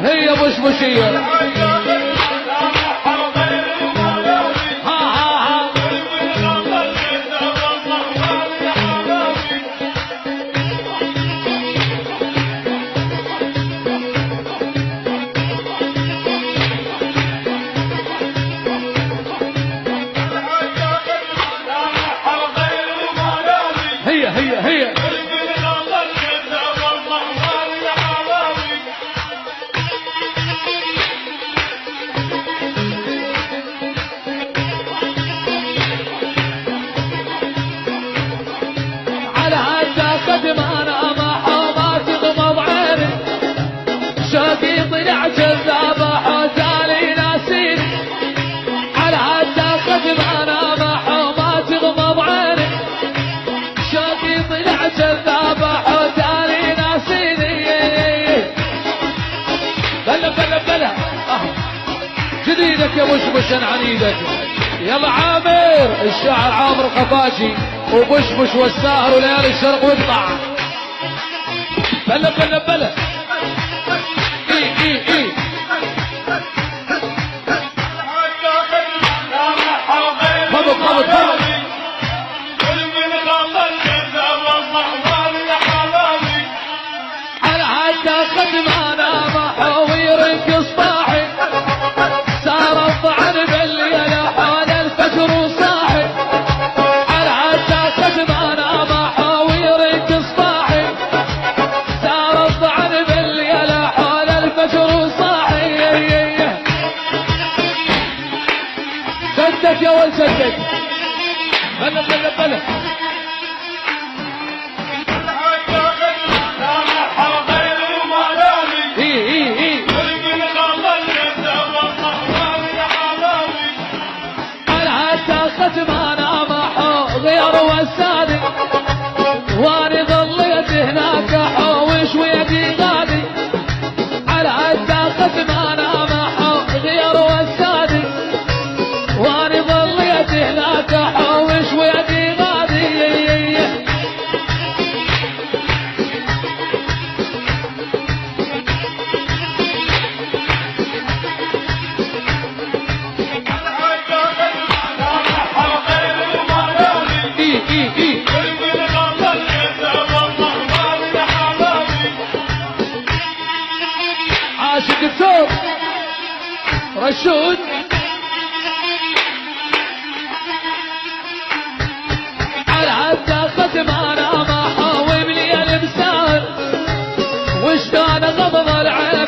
هي بشبشية هي على هالتاخد ما انا ما تغمض عيني شوقي طلع جذاب حوزالي ناسين على هالتاخد ما انا ما تغمض عيني شوقي طلع جذاب حوزالي ناسيني بلا جديدك يا بشبش عنيدك يلا عامر الشاعر عامر القفاشي وبشبش والساهر وليالي الشرق واطلع بلا اي ضبط على هالتاخد ما انا محاويرك صباحي صار الطعن بالليل حول الفجر وصاحي على هالتاخد ما انا محاويرك صباحي صار الطعن بالليل حول الفجر وصاحي سدك يا ولد سدك بلا ما انا غير وسادي واني ظليت هناك احوش ويدي غادي على التاخد ما انا غير وسادي واني ظليت هناك احوش ويدي غادي عاشق الثوب رشود على هالتاخد ما انا محاوم لي الامسال وشلون غضب العين